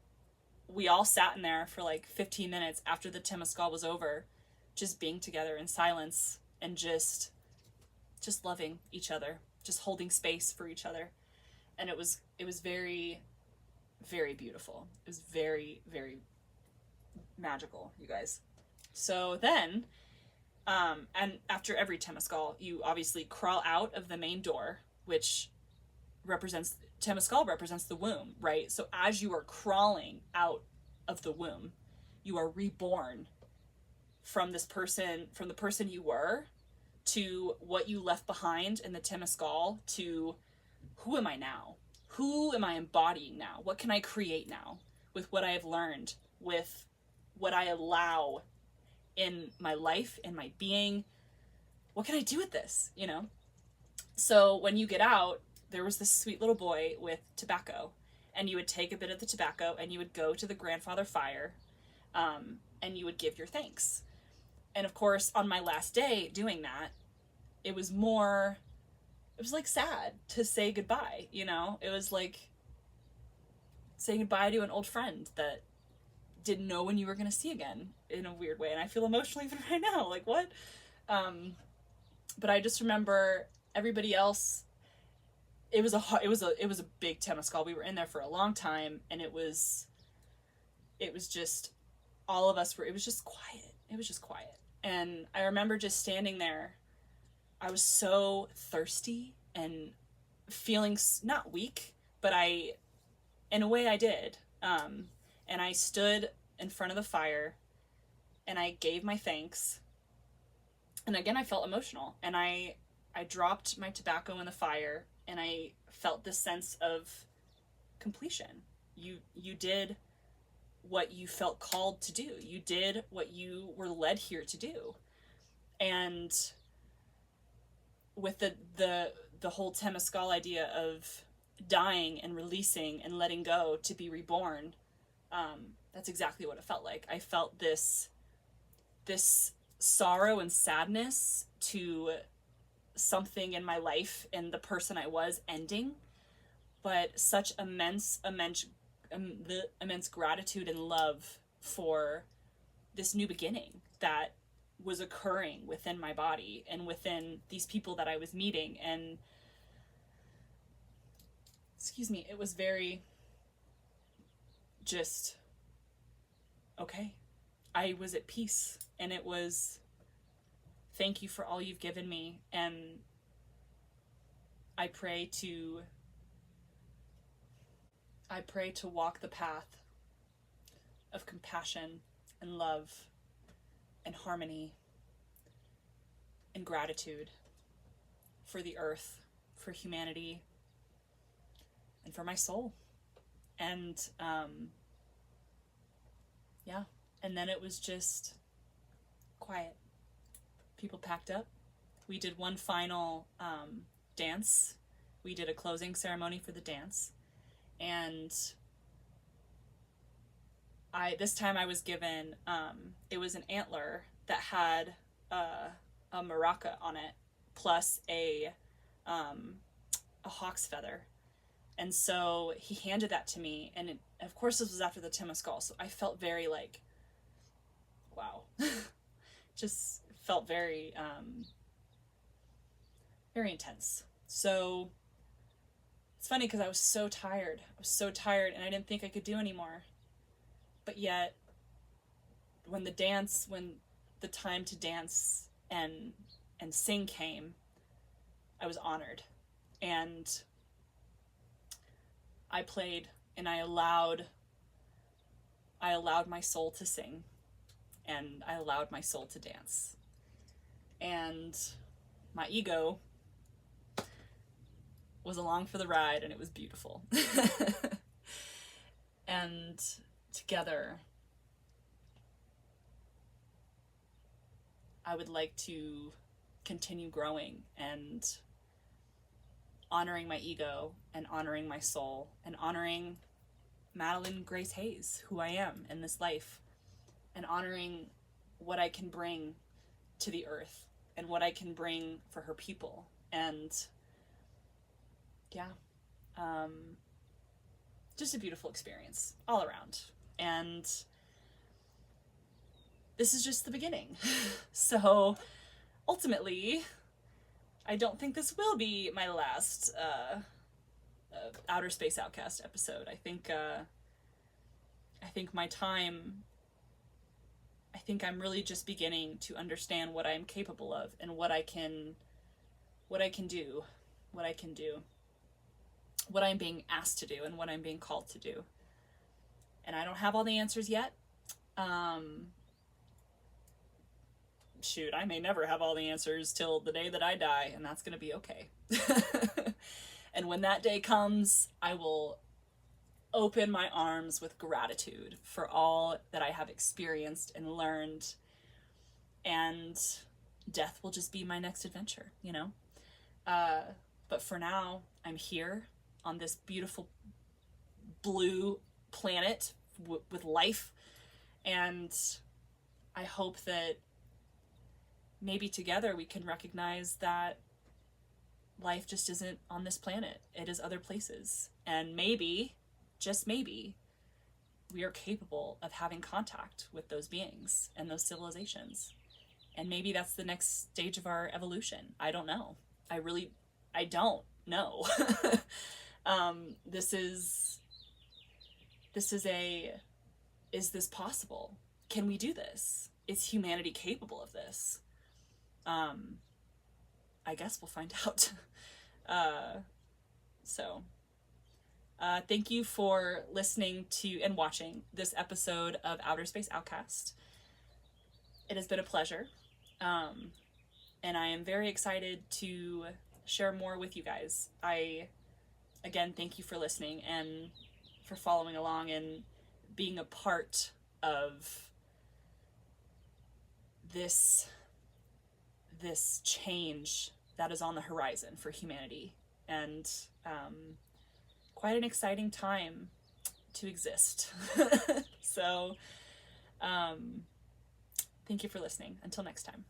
we all sat in there for like 15 minutes after the Temazcal was over, just being together in silence, and just loving each other, just holding space for each other. And it was very, very beautiful. It was very, very magical, you guys. So then, and after every Temazcal, you obviously crawl out of the main door, which Temazcal represents the womb, right? So as you are crawling out of the womb, you are reborn from the person you were, to what you left behind in the Temazcal, to who am I now? Who am I embodying now? What can I create now with what I have learned, with what I allow in my life, in my being? What can I do with this, you know? So when you get out, there was this sweet little boy with tobacco, and you would take a bit of the tobacco and you would go to the grandfather fire, and you would give your thanks. And of course, on my last day doing that, it was like sad to say goodbye, you know? It was like saying goodbye to an old friend that didn't know when you were going to see again, in a weird way. And I feel emotional even right now, like what? But I just remember everybody else. It was a big Temazcal. We were in there for a long time, and it was just, all of us were, it was just quiet. It was just quiet. And I remember just standing there. I was so thirsty and feeling not weak, but in a way I did. And I stood in front of the fire, and I gave my thanks. And again, I felt emotional, and I dropped my tobacco in the fire, and I felt this sense of completion. You did what you felt called to do. You did what you were led here to do. And with the whole Temazcal idea of dying and releasing and letting go to be reborn, that's exactly what it felt like. I felt this sorrow and sadness to something in my life and the person I was ending, but such immense gratitude and love for this new beginning that was occurring within my body and within these people that I was meeting. And it was very just okay. I was at peace, and it was, thank you for all you've given me, and I pray to walk the path of compassion and love and harmony and gratitude for the earth, for humanity, and for my soul. And yeah, and then it was just quiet. People packed up. We did one final dance. We did a closing ceremony for the dance, and this time I was given, it was an antler that had a maraca on it, plus a hawk's feather. And so he handed that to me, and of course this was after the Temazcal, so I felt very like, wow. Just felt very, very intense. So it's funny because I was so tired. And I didn't think I could do anymore. But yet, when the time to dance and sing came, I was honored. And I played, and I allowed my soul to sing, and I allowed my soul to dance. and my ego was along for the ride, and it was beautiful. And together, I would like to continue growing and honoring my ego and honoring my soul and honoring Madeline Grace Hayes, who I am in this life, and honoring what I can bring to the earth and what I can bring for her people. And yeah, just a beautiful experience all around. And this is just the beginning. So ultimately, I don't think this will be my last Outer Space Outcast episode. I think my time, I think I'm really just beginning to understand what I'm capable of and what I can do, what I'm being asked to do and what I'm being called to do. And I don't have all the answers yet. Shoot, I may never have all the answers till the day that I die, and that's gonna be okay. And when that day comes, I will open my arms with gratitude for all that I have experienced and learned, and death will just be my next adventure, you know? But for now, I'm here on this beautiful blue planet with life, and I hope that maybe together we can recognize that life just isn't on this planet. It is other places. And maybe, just maybe, we are capable of having contact with those beings and those civilizations. And maybe that's the next stage of our evolution. I don't know. I don't know. Is this possible? Can we do this? Is humanity capable of this? I guess we'll find out. Thank you for listening to and watching this episode of Outer Space Outcast. It has been a pleasure. And I am very excited to share more with you guys. Again, thank you for listening and for following along and being a part of this change that is on the horizon for humanity, and quite an exciting time to exist. So thank you for listening. Until next time.